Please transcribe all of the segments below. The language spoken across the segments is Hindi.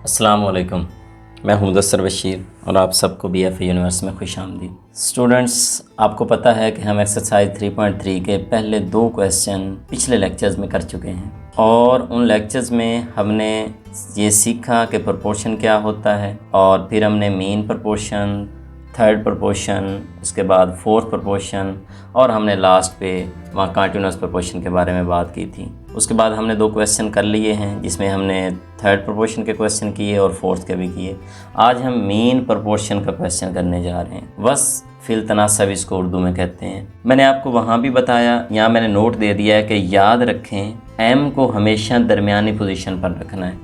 अस्सलाम वालेकुम। मैं हूं मुदस्सर बशीर और आप सबको BFA यूनिवर्स में खुश आमदीद। स्टूडेंट्स, आपको पता है कि हम एक्सरसाइज 3.3 के पहले 2 क्वेश्चन पिछले लेक्चर्स में कर चुके हैं और उन लेक्चर्स में हमने ये सीखा कि प्रोपोर्शन क्या होता है और फिर हमने मीन प्रोपोर्शन, थर्ड प्रोपोर्शन, उसके बाद फोर्थ प्रोपोर्शन और हमने लास्ट पे वहाँ कंटीन्यूअस प्रोपोर्शन के बारे में बात की थी। उसके बाद हमने 2 क्वेश्चन कर लिए हैं जिसमें हमने थर्ड प्रोपोर्शन के क्वेश्चन किए और फोर्थ के भी किए। आज हम मीन प्रोपोर्शन का क्वेश्चन करने जा रहे हैं। बस फिल तनासब इसको उर्दू में कहते हैं। मैंने आपको वहाँ भी बताया, यहाँ मैंने नोट दे दिया है कि याद रखें M को हमेशा दरमियानी पोजीशन पर रखना है,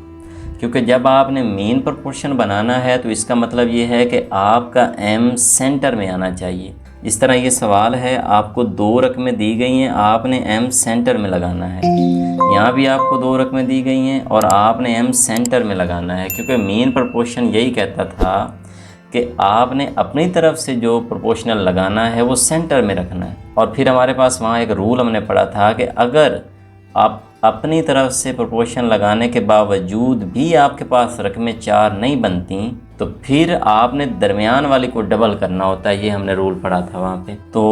क्योंकि जब आपने मीन प्रोपोर्शन बनाना है तो इसका मतलब ये है कि आपका M सेंटर में आना चाहिए। इस तरह ये सवाल है, आपको 2 रकमें दी गई हैं, आपने M सेंटर में लगाना है। यहाँ भी आपको 2 रकमें दी गई हैं और आपने M सेंटर में लगाना है, क्योंकि मीन प्रोपोर्शन यही कहता था कि आपने अपनी तरफ से जो प्रोपोर्शनल लगाना है वो सेंटर में रखना है। और फिर हमारे पास वहाँ एक रूल हमने पढ़ा था कि अगर आप अपनी तरफ से प्रोपोर्शन लगाने के बावजूद भी आपके पास रकमें 4 नहीं बनती तो फिर आपने दरमियान वाली को डबल करना होता है। ये हमने रूल पढ़ा था वहाँ पे। तो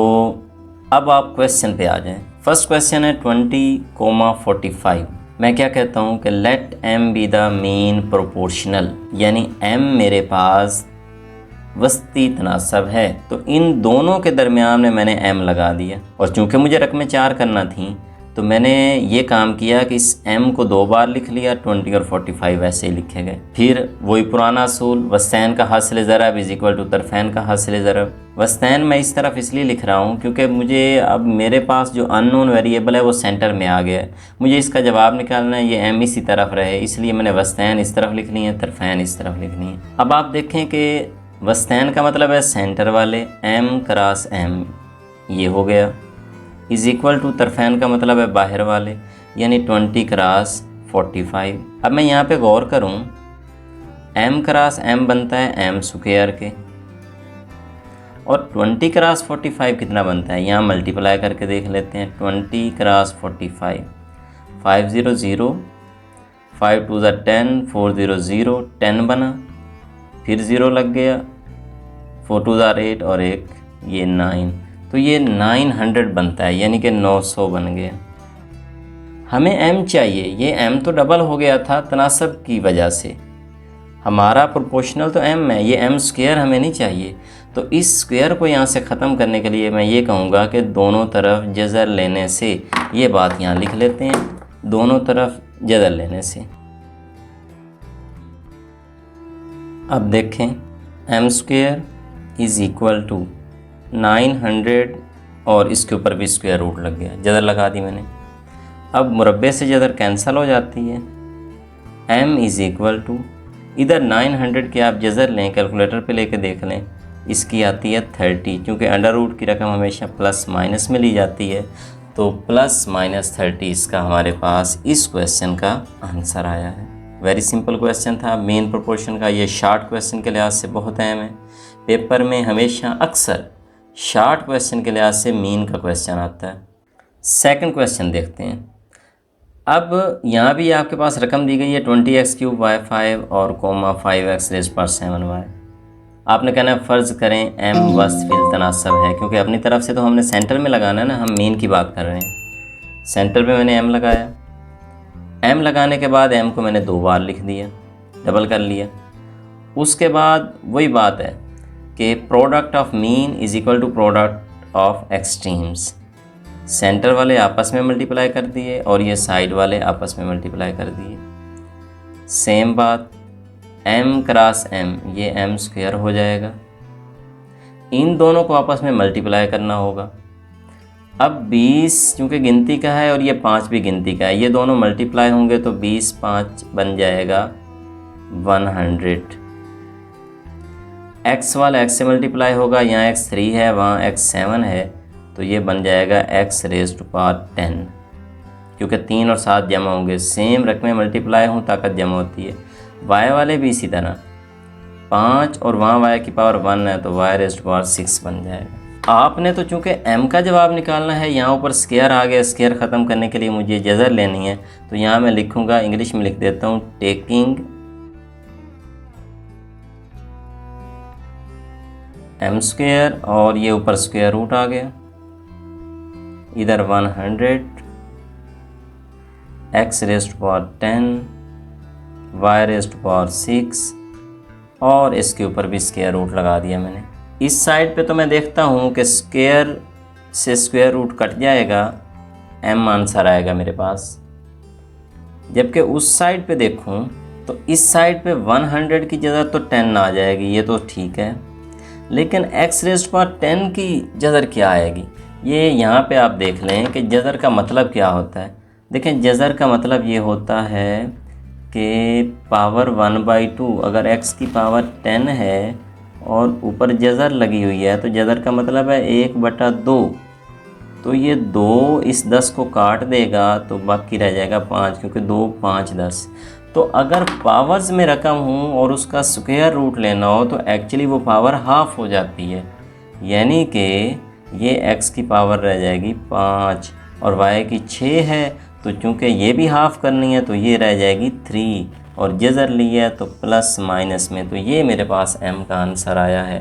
अब आप क्वेश्चन पे आ जाएं। फर्स्ट क्वेश्चन है 20,45। मैं क्या कहता हूँ कि let M be the mean proportional, यानी M मेरे पास वस्ती तनासब है। तो इन दोनों के दरमियान में मैंने M लगा दिया और चूँकि मुझे रकमें 4 करना थी तो मैंने ये काम किया कि इस M को 2 बार लिख लिया, 20 और 45 वैसे ही लिखे गए। फिर वही पुराना असूल, वस्तैन का हासिल ज़रब इज़ इक्वल टू तरफ़ैन का हासिल ज़रब। वस्तैन मैं इस तरफ इसलिए लिख रहा हूँ क्योंकि मुझे अब मेरे पास जो अननोन वेरिएबल है वो सेंटर में आ गया है। मुझे इसका जवाब निकालना है, ये M इसी तरफ रहे, इसलिए मैंने वस्तैन इस तरफ लिख ली है, तरफ़ैन इस तरफ लिख ली है। अब आप देखें कि वस्तैन का मतलब है सेंटर वाले, M क्रॉस M ये हो गया, इज़ इक्वल टू तरफ़ैन का मतलब है बाहर वाले, यानी 20 क्रॉस 45। अब मैं यहाँ पे गौर करूँ, M क्रॉस M बनता है M स्क्वायर के और 20 क्रॉस 45 कितना बनता है, यहाँ मल्टीप्लाई करके देख लेते हैं। 20 क्रॉस 45, 5 0 0, 5 2 10, 4 0 0, 10 बना, फिर 0 लग गया, 4 2 8 और 1 ये 9, तो ये 900 बनता है, यानी कि 900 बन गया। हमें M चाहिए, ये M तो डबल हो गया था तनासब की वजह से, हमारा प्रोपोर्शनल तो M है, ये M स्क्वायर हमें नहीं चाहिए। तो इस स्क्वायर को यहाँ से ख़त्म करने के लिए मैं ये कहूँगा कि दोनों तरफ जज़र लेने से, ये बात यहाँ लिख लेते हैं, दोनों तरफ जज़र लेने से। अब देखें, M square is equal to 900 और इसके ऊपर भी स्क्वायर रूट लग गया, जज़र लगा दी मैंने। अब मुरब्बे से जज़र कैंसिल हो जाती है। M इज़ इक्वल टू, इधर 900 के आप जज़र लें, कैलकुलेटर पे लेके देख लें, इसकी आती है 30, क्योंकि अंडर रूट की रकम हमेशा प्लस माइनस में ली जाती है, तो प्लस माइनस 30 इसका हमारे पास इस क्वेश्चन का आंसर आया है। वेरी सिंपल क्वेश्चन था मेन प्रोपोर्शन का। ये शार्ट क्वेश्चन के लिहाज से बहुत अहम है। पेपर में हमेशा अक्सर शार्ट क्वेश्चन के लिहाज से मीन का क्वेश्चन आता है। सेकंड क्वेश्चन देखते हैं। अब यहाँ भी आपके पास रकम दी गई है 20x³ y5 और 5x⁻7y। आपने कहना है फ़र्ज़ करें M वस्त फिल तनासब है, क्योंकि अपनी तरफ से तो हमने सेंटर में लगाना है ना, हम मीन की बात कर रहे हैं। सेंटर पे मैंने M लगाया, M लगाने के बाद M को मैंने 2 बार लिख दिया, डबल कर लिया। उसके बाद वही बात है कि product of mean is equal to product of extremes. Centre वाले आपस में मल्टीप्लाई कर दिए और ये साइड वाले आपस में मल्टीप्लाई कर दिए। सेम बात M क्रॉस M, ये M स्क्वायर हो जाएगा। इन दोनों को आपस में मल्टीप्लाई करना होगा। अब 20 चूँकि गिनती का है और ये 5 भी गिनती का है, ये दोनों मल्टीप्लाई होंगे तो 20 5 बन जाएगा 100। x वाला x से मल्टीप्लाई होगा, यहाँ x 3 है, वहाँ x 7 है, तो ये बन जाएगा x⁻10, क्योंकि 3 और 7 जमा होंगे, सेम रकमें मल्टीप्लाई हों ताकत जमा होती है। y वाले भी इसी तरह 5 और वहाँ y की पावर 1 है तो y⁻6 बन जाएगा। आपने तो चूँकि M का जवाब निकालना है, यहाँ ऊपर स्क्वायर आ गया, स्क्वायर ख़त्म करने के लिए मुझे जज़र लेनी है, तो यहाँ मैं लिखूँगा, इंग्लिश में लिख देता हूँ, टेकिंग एम स्क्वायर और ये ऊपर स्क्वायर रूट आ गया, इधर 100 x raised power 10 y raised power 6 और इसके ऊपर भी स्क्वायर रूट लगा दिया मैंने। इस साइड पे तो मैं देखता हूँ कि स्क्वायर से स्क्वायर रूट कट जाएगा, m आंसर आएगा मेरे पास। जबकि उस साइड पे देखूँ तो इस साइड पे 100 की जगह तो 10 आ जाएगी, ये तो ठीक है, लेकिन x रेज़्ड पावर 10 की जज़र क्या आएगी? ये यहाँ पे आप देख लें कि जज़र का मतलब क्या होता है। देखें, जज़र का मतलब ये होता है कि पावर 1/2, अगर x की पावर 10 है और ऊपर जज़र लगी हुई है तो जज़र का मतलब है 1/2। तो ये 2 इस 10 को काट देगा तो बाकी रह जाएगा 5, क्योंकि 2 5 10। तो अगर पावर्स में रकम हूँ और उसका स्क्वायर रूट लेना हो तो एक्चुअली वो पावर हाफ़ हो जाती है, यानी कि ये x की पावर रह जाएगी 5 और y की 6 है, तो चूँकि ये भी हाफ़ करनी है तो ये रह जाएगी 3 और जज़र लिया है तो प्लस माइनस में। तो ये मेरे पास m का आंसर आया है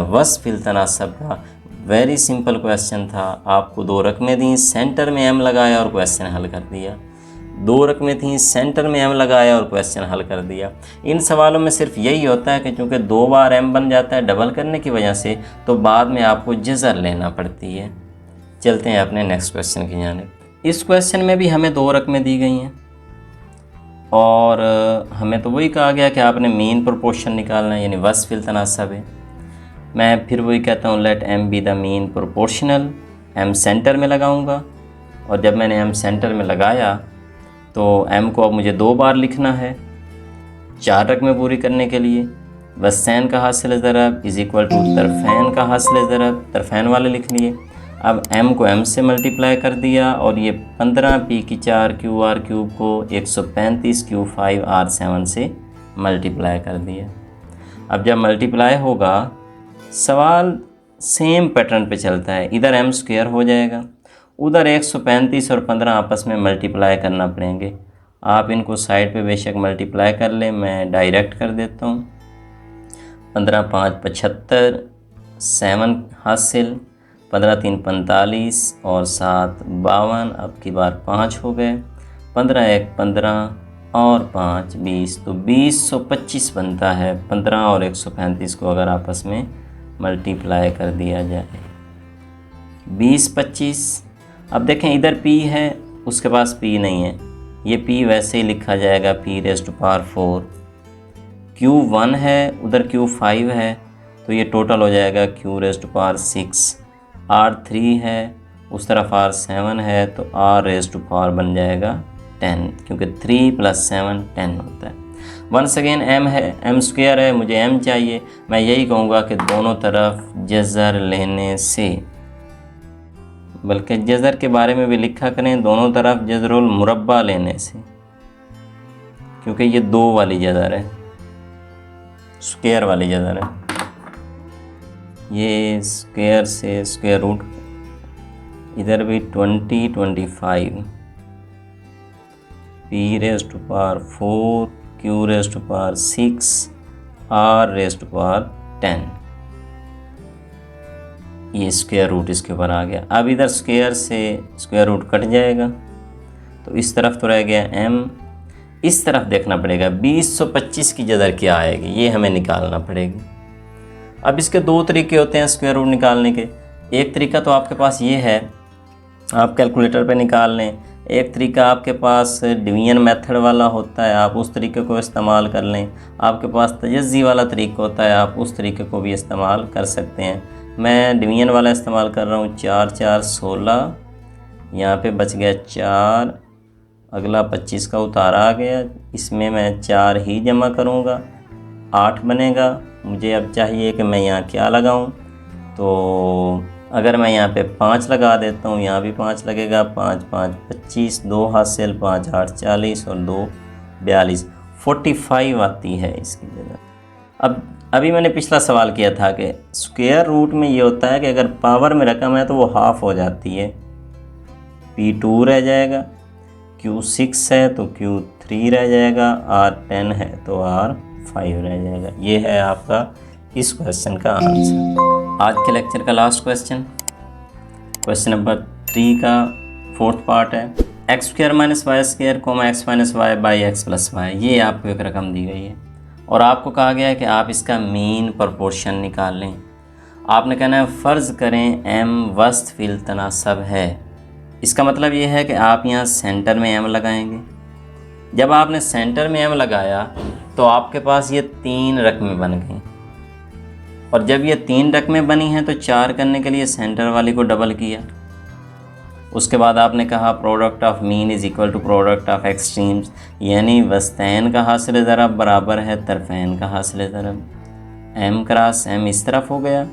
वस्फ़िल तनासब का। वेरी सिंपल क्वेश्चन था, आपको 2 रकमें दी, सेंटर में m लगाया और क्वेश्चन हल कर दिया। 2 रकमें थी, सेंटर में m लगाया और क्वेश्चन हल कर दिया। इन सवालों में सिर्फ यही होता है कि चूँकि 2 बार m बन जाता है डबल करने की वजह से, तो बाद में आपको जज़र लेना पड़ती है। चलते हैं अपने नेक्स्ट क्वेश्चन की जानिब। इस क्वेश्चन में भी हमें 2 रकमें दी गई हैं और हमें तो वही कहा गया कि आपने मीन प्रोपोर्शन निकालना है, यानी वस्फ़िल तनासब है। मैं फिर वही कहता हूँ, let m be the mean proportional. m centre में लगाऊंगा और जब मैंने m सेंटर में लगाया तो m को अब मुझे 2 बार लिखना है 4 रकमें पूरी करने के लिए। वस्सैन का हासिल ज़रब इज़ इक्वल टू तरफ़ैन का हासिल ज़रब, तरफ़ैन वाले लिख लिए। अब m को m से मल्टीप्लाई कर दिया और ये 15 p की 4 q r क्यूब को 135 q 5 r 7 से मल्टीप्लाई कर दिया। अब जब मल्टीप्लाई होगा, सवाल सेम पैटर्न पे चलता है, इधर m स्क्वायर हो जाएगा, उधर 135 और 15 आपस में मल्टीप्लाई करना पड़ेंगे। आप इनको साइड पे बेशक मल्टीप्लाई कर लें, मैं डायरेक्ट कर देता हूँ। 15 5 75, 7 हासिल, 15 3 45 और 7 52, अब की बार 5 हो गए, 15 1 15 और 5 20, तो 2025 बनता है। 15 और 135 को अगर आपस में मल्टीप्लाई कर दिया जाए 20 25। अब देखें, इधर p है, उसके पास p नहीं है, ये p वैसे ही लिखा जाएगा p raised to power 4। q 1 है, उधर q 5 है, तो ये टोटल हो जाएगा q raised to power 6। r 3 है, उस तरफ r 7 है, तो r रेज़्ड टू पावर बन जाएगा 10, क्योंकि 3 + 7 10 होता है। वंस अगेन m है, m स्क्वायर है, मुझे m चाहिए। मैं यही कहूँगा कि दोनों तरफ जज़र लेने से, बल्कि जज़र के बारे में भी लिखा करें, दोनों तरफ जज़रुल मुरब्बा लेने से, क्योंकि ये 2 वाली जज़र है, स्क्वायर वाली जज़र है। ये स्क्वायर से स्क्वायर रूट, इधर भी 20 25, p raised to power 4 q raised to power 6 r raised to power 10, ये स्क्वायर रूट इसके ऊपर आ गया। अब इधर स्क्वायर से स्क्वायर रूट कट जाएगा, तो इस तरफ तो रह गया m, इस तरफ देखना पड़ेगा 2025 की जज़र क्या आएगी, ये हमें निकालना पड़ेगी। अब इसके 2 तरीके होते हैं स्क्वायर रूट निकालने के। एक तरीका तो आपके पास ये है, आप कैलकुलेटर पे निकाल लें। एक तरीका आपके पास डिवीजन मेथड वाला होता है, आप उस तरीके को इस्तेमाल कर लें। आपके पास तजज़ी वाला तरीका होता है, आप उस तरीके को भी इस्तेमाल कर सकते हैं। मैं डिवीजन वाला इस्तेमाल कर रहा हूँ। 4 4 16, यहाँ पे बच गया 4, अगला 25 का उतारा आ गया, इसमें मैं 4 ही जमा करूँगा, 8 बनेगा। मुझे अब चाहिए कि मैं यहाँ क्या लगाऊँ, तो अगर मैं यहाँ पे 5 लगा देता हूँ, यहाँ भी 5 लगेगा, 5 5 25, 2 हासिल, 5 8 40 और 2 42, 45 आती है इसकी जगह। अब अभी मैंने पिछला सवाल किया था कि स्क्वायर रूट में ये होता है कि अगर पावर में रकम है तो वो हाफ़ हो जाती है, p2 रह जाएगा, q6 है तो q3 रह जाएगा, r10 है तो r5 रह जाएगा। ये है आपका इस क्वेश्चन का आंसर। आज के लेक्चर का लास्ट क्वेश्चन नंबर 3 का 4th पार्ट है। X square minus y square comma x minus y by x plus y. ये आपको एक रकम दी गई है और आपको कहा गया है कि आप इसका मीन प्रोपोर्शन निकाल लें। आपने कहना है फ़र्ज़ करें m वस्त फिल तनासब है। इसका मतलब ये है कि आप यहाँ सेंटर में m लगाएंगे। जब आपने सेंटर में m लगाया तो आपके पास ये 3 रकमें बन गई और जब ये 3 रकमें बनी हैं तो 4 करने के लिए सेंटर वाली को डबल किया। उसके बाद आपने कहा product of mean is equal to product of extremes, यानी वस्तैन का हासिल ज़रब बराबर है तरफ़ैन का हासिल ज़रब। m क्रॉस m इस तरफ हो गया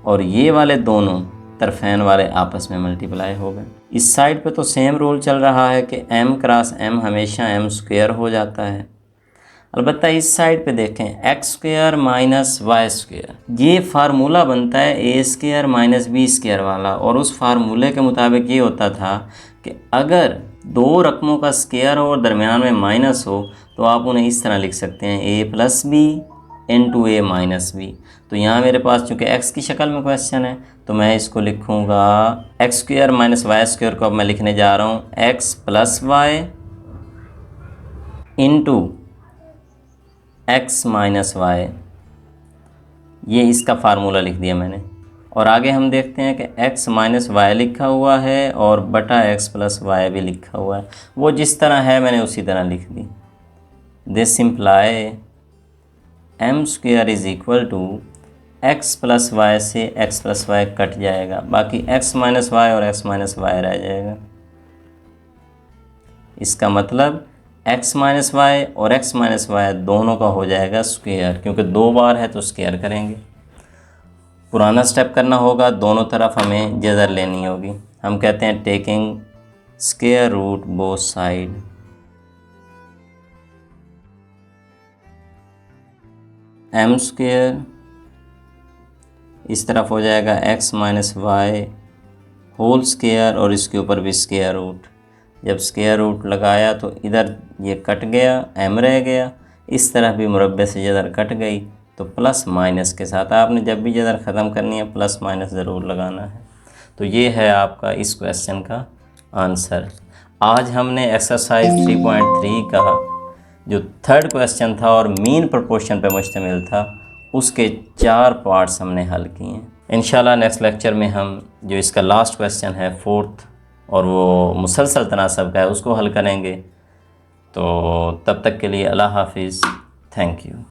और ये वाले दोनों तरफ़ैन वाले आपस में मल्टीप्लाई हो गए। इस साइड पे तो सेम रूल चल रहा है कि m क्रॉस m हमेशा m स्क्वायर हो जाता है। अलबत्ता इस साइड पे देखें x square minus y square, ये फार्मूला बनता है a square minus b square वाला, और उस फार्मूले के मुताबिक ये होता था कि अगर 2 रकमों का स्क्वायर हो और दरमियान में माइनस हो तो आप उन्हें इस तरह लिख सकते हैं ए प्लस बी इंटू ए माइनस बी। तो यहाँ मेरे पास चूँकि एक्स की शक्ल में क्वेश्चन है तो मैं इसको लिखूँगा x square minus y square को अब मैं लिखने जा रहा हूँ x plus y into x minus y. ये इसका फार्मूला लिख दिया मैंने। और आगे हम देखते हैं कि x माइनस वाई लिखा हुआ है और बटा x प्लस वाई भी लिखा हुआ है। वो जिस तरह है मैंने उसी तरह लिख दी। This simply m square is equal to x plus y से x प्लस वाई कट जाएगा, बाकी x माइनस वाई और x माइनस वाई रह जाएगा। इसका मतलब x माइनस वाई और x माइनस वाई दोनों का हो जाएगा स्क्वायर, क्योंकि 2 बार है तो स्क्वायर करेंगे। पुराना स्टेप करना होगा, दोनों तरफ हमें जज़र लेनी होगी। हम कहते हैं taking square root both side. m square इस तरफ हो जाएगा x minus y whole square और इसके ऊपर भी स्क्वायर रूट। जब स्क्वायर रूट लगाया तो इधर ये कट गया, m रह गया, इस तरह भी मुरब्बे से जदर कट गई तो प्लस माइनस के साथ आपने जब भी जदर ख़त्म करनी है प्लस माइनस ज़रूर लगाना है। तो ये है आपका इस क्वेश्चन का आंसर। आज हमने एक्सरसाइज 3.3 का जो 3rd क्वेश्चन था और मीन प्रोपोर्शन पे मुश्तमिल था उसके 4 पार्ट्स हमने हल किए हैं। इंशाल्लाह नेक्स्ट लेक्चर में हम जो इसका लास्ट क्वेश्चन है 4th और वो मुसलसल तनासब का है उसको हल करेंगे। तो तब तक के लिए अल्लाह हाफिज़, थैंक यू।